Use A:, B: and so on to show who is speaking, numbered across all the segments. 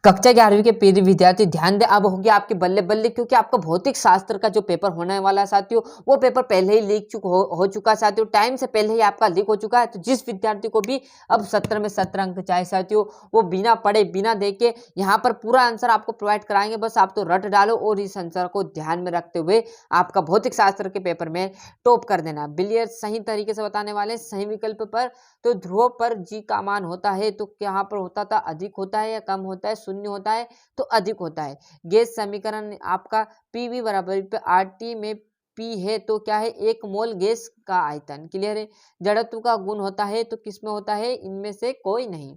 A: कक्षा 11वीं के प्रिय विद्यार्थी ध्यान दें, अब होगी आपकी बल्ले बल्ले, क्योंकि आपका भौतिक शास्त्र का जो पेपर होने वाला है साथियों, वो पेपर पहले ही हो चुका है साथियों, टाइम से पहले ही आपका लीक हो चुका है। तो जिस विद्यार्थी को भी अब 17 में 17 अंक चाहिए साथियों, वो बिना पढ़े बिना देखे यहाँ पर पूरा आंसर आपको प्रोवाइड कराएंगे। बस आप तो रट डालो और इस आंसर को ध्यान में रखते हुए आपका भौतिक शास्त्र के पेपर में टॉप कर देना। बिलियर सही तरीके से बताने वाले सही विकल्प पर। तो ध्रुव पर जी का मान होता है तो यहाँ पर होता था अधिक होता है या कम होता है, शून्य होता है तो अधिक होता है। गैस समीकरण आपका पीवी बराबर पे आरटी में पी है तो क्या है, एक मोल गैस का आयतन। क्लियर है। जड़त्व का गुण होता है तो किसमें होता है, इनमें से कोई नहीं।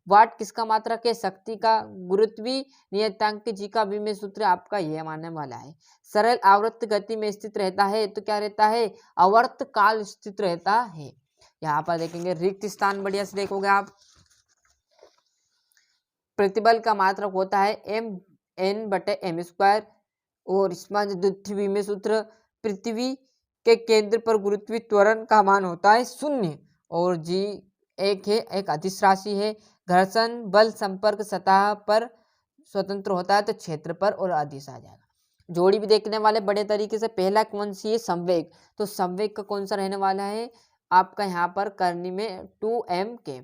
A: वाट किसका मात्रक है, शक्ति का। गुरुत्वीय नियतांक जी का विमेय सूत्र आपका यह मानने वाला है। सरल आवर्त गति में स्थित रहता है तो क्या रहता है, आवर्त काल स्थित रहता है। यहाँ पर देखेंगे रिक्त स्थान, बढ़िया से देखोगे आप। प्रतिबल का मात्रक होता है m/m²। और इसमें द्वितीय में सूत्र, पृथ्वी के केंद्र पर गुरुत्वीय त्वरण का मान होता है 0। और जी एक है, एक अदिश राशि है। घर्षण बल संपर्क सतह पर स्वतंत्र होता है तो क्षेत्र पर और अदिश आ जाएगा। जोड़ी भी देखने वाले बड़े तरीके से। पहला कौन सी है, संवेग। तो संवेग का कौन सा रहने वाला है आपका यहाँ पर करनी में 2m के।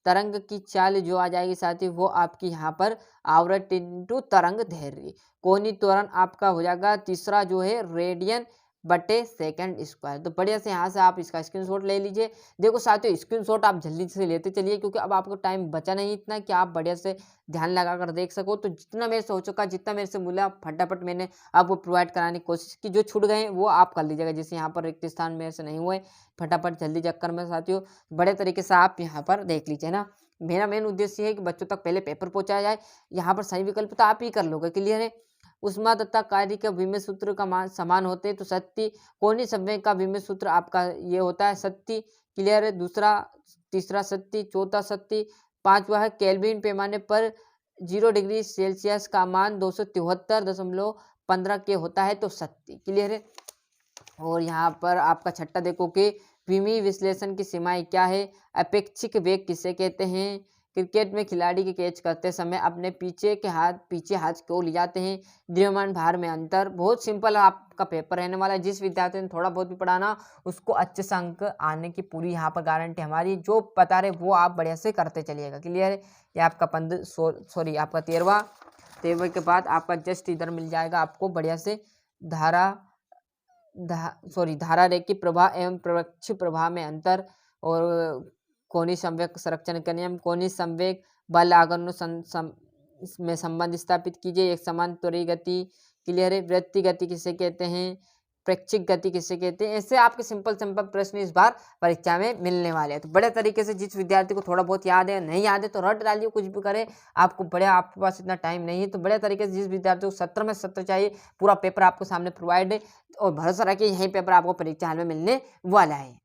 A: तरंग की चाल जो आ जाएगी साथी, वो आपकी यहाँ पर आवृत इंटू तरंग दैर्घ्य। कोणीय त्वरण आपका हो जाएगा तीसरा जो है रेडियन बटे सेकंड स्क्वायर। तो बढ़िया से यहाँ से आप इसका स्क्रीनशॉट ले लीजिए। देखो साथियों, स्क्रीनशॉट आप जल्दी से लेते चलिए, क्योंकि अब आपको टाइम बचा नहीं इतना कि आप बढ़िया से ध्यान लगाकर देख सको। तो जितना मेरे से हो चुका, जितना मेरे से बोला, फटाफट मैंने आपको प्रोवाइड कराने की कोशिश की। जो छूट गए वो आप कर लीजिएगा, जैसे यहाँ पर रिक्त स्थान मेरे से नहीं हुए, फटाफट जल्दी चक्कर में साथियों बड़े तरीके से आप यहाँ पर देख लीजिए ना। मेरा मेन उद्देश्य है कि बच्चों तक पहले पेपर पहुंचाया जाए। यहाँ पर सही विकल्प तो आप ही कर लोगे। क्लियर है। उष्मा तथा कार्य के विमेय सूत्र का मान समान होते हैं तो सत्य। कोणीय संवेग का विमेय सूत्र आपका ये होता है सत्य। क्लियर है। दूसरा, तीसरा सत्य, चौथा सत्य, पांचवा है केल्विन पैमाने पर 0 डिग्री सेल्सियस का मान 273.15 के होता है तो सत्य। क्लियर है। और यहाँ पर आपका छठा देखो कि विमीय विश्लेषण की सीमाएं क्या है। अपेक्षिक वेग किसे कहते हैं। क्रिकेट में खिलाड़ी के कैच करते समय अपने पीछे हाथ क्यों ले जाते हैं। द्रव्यमान भार में अंतर। बहुत सिंपल आपका पेपर रहने वाला है। जिस विद्यार्थी ने थोड़ा बहुत भी पढ़ाना, उसको अच्छे से अंक आने की पूरी यहाँ पर गारंटी हमारी। जो बता रहे वो आप बढ़िया से करते चलिएगा। क्लियर है। ये आपका 15 आपका 13वें के बाद आपका जस्ट इधर मिल जाएगा आपको बढ़िया से धारा रेखी प्रवाह एवं प्रवक्ष प्रवाह में अंतर। और कोणीय संवेग संरक्षण का नियम। कोणीय संवेग बल आघूर्ण में संबंध स्थापित कीजिए। एक समान त्वरीय गति। क्लियर है। वृत्तीय गति किसे कहते हैं, प्रेक्षिक गति किसे कहते हैं। ऐसे आपके सिंपल प्रश्न इस बार परीक्षा में मिलने वाले हैं। तो बड़े तरीके से जिस विद्यार्थी को थोड़ा बहुत याद है, नहीं याद है तो रट डालिए, कुछ भी करे। आपके पास इतना टाइम नहीं है। तो बड़े तरीके से जिस विद्यार्थी को 17 में 17 चाहिए, पूरा पेपर आपको सामने प्रोवाइड है। और भरोसा रखिए यही पेपर आपको परीक्षा हाल में मिलने वाला है।